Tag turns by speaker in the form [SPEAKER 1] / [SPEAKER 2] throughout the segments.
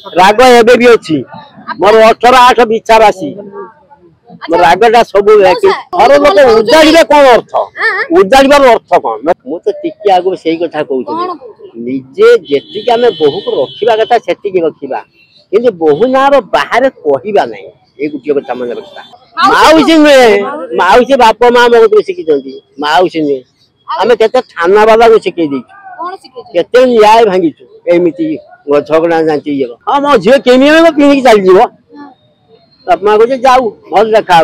[SPEAKER 1] राग एबे भी अच्छी मोर 18 विचार आसी मोर रागटा सब घर लोक उजाड़े कौन अर्थ उजाड़ार अर्थ कौन मु तो टिके आगु से कथा कहूँ निजे जी आम बहु को रखा कथा से रखा कि बहु ना बाहर कहवा ना ये गोटे कथा मन रखा माउसी नुहे माउसी बाप माँ मो शिखी माउसी नुहे आम के थाना वाला को शिखे केते न्याय भांगीचु एमती झगड़ा जानती हाँ मो झील केमी पिंधि चली बाप माँ कहे जाऊ भल देखा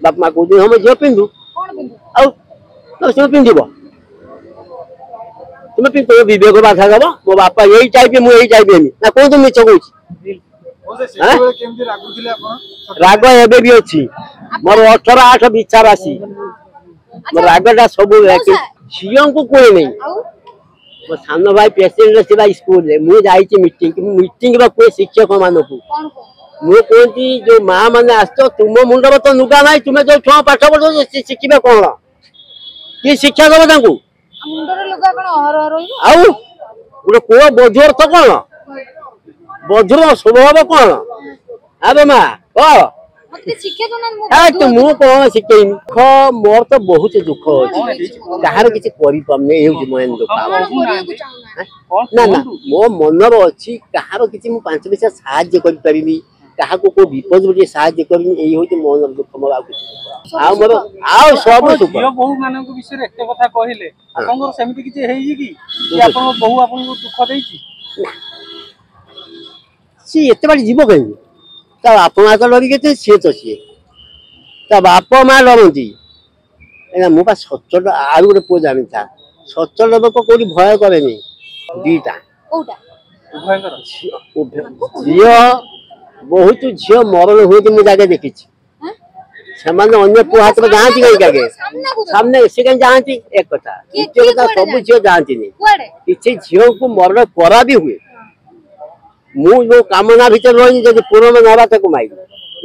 [SPEAKER 1] बाप माँ कह हम झील पिंधु पिंध तुम पिंध विवेक बाधा दब मो बापा यही टाइप मुझे टाइप ना कौन तुम मिछ कह राग एबे भी अच्छी मोर 18 विचार आसी मोर रागटा सब झील को कहे नहीं मो सान भाई प्रेसिडेंट स्कूल मुझे मीटिंग कहे शिक्षक मान को मुझे कहती जो माँ मैंने आस तुम मुंडर तो नुगा ना तुम्हें जो छुआ पाठ पढ़ शिखे कौन कि शिक्षा दब गोटे कह बोध अर्थ कौन बोधर स्वभाव कौन अरे माँ कह मु कौन शिखेनी मोर तो बहुत दुख अच्छी कहार किसी मन दुख ना ना मो मनर अच्छी कहार किसी 5 पैसा साहाय्य करी क्या को विपद गोटे साहाय्य करी यही हूँ मन दुख मोर मोर आउ सब सुख
[SPEAKER 2] बहु मान विषय एत कथा कहले सेमती किसी बहु आपको दुख देती
[SPEAKER 1] सी एत बाटी जीव कहीं ता बाप माँ तो डरिके सी तो सी ता बाप माँ डरती मु सचल आउ गोटे पुओ जानी था सचल लोक कौटी भय करे दीटा झील बहुत झील मरण हुए मुझे देखी अन्य पुओ हाथ में जाती कहीं सामने से कहीं जाती एक कथा द्वितीय कथा सब झील जाती किसी झील को मरण करा भी हुए मु कामना भर रही जब पूर्ण नाला तक माइक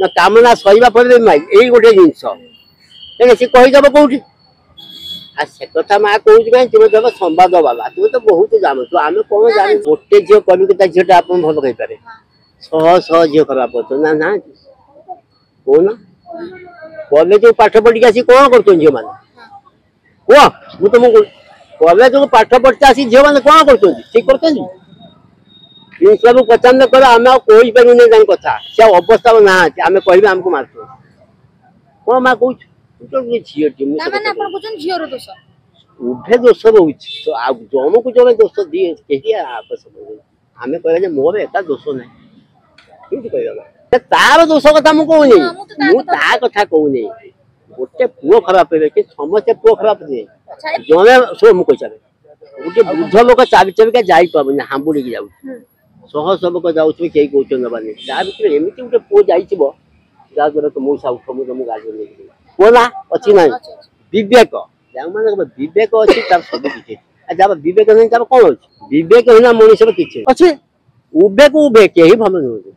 [SPEAKER 1] ना कामना सहीवा पर माइक यही गोटे जिन सी कहीदेव कौटी आ से कथा माँ कौन कहीं तुम देव संवाद वाला तुम तो बहुत जानु आम कौन जान गोटे झील कलिकता झीलटा आप भल कहीपे 100 झील खराब ना ना कौन कॉलेज पाठ पढ़ी आसी कौन कर झील मैंने कह मुझे तुमको कॉलेज को पाठ पढ़ते आसी झील मैंने कौन कर ठीक करते सब पचार कर आम कही पार कथा से अवस्था ना आम कह आमको मारत कौन माँ कह उभे दोष रोच जन को जन दोष दिए कही आवश्यक आम कह मोर एका दोष ना तार दोष कथा मुझे कहूनी मुझा कथा कहूनी गोटे पुओ खराब कि समस्ते पुओ खराब जड़े शो मुझे गोटे वृद्ध लोक चाबी चाबिका जापे हाबुड़ी जाऊ शह सबक जाऊँ कई कौन नबानी ता भर एमती गोटे पुओ जाद्वारा तो मौसा उठ मुझे गाड़ी पुओ ना अच्छी ना विवेक मैंने विवेक अच्छी सब किसी जब विवेक नहीं कौन अच्छे विवेक ही मनुष्य किसी अच्छे उबे को उबे कहीं भल नुह।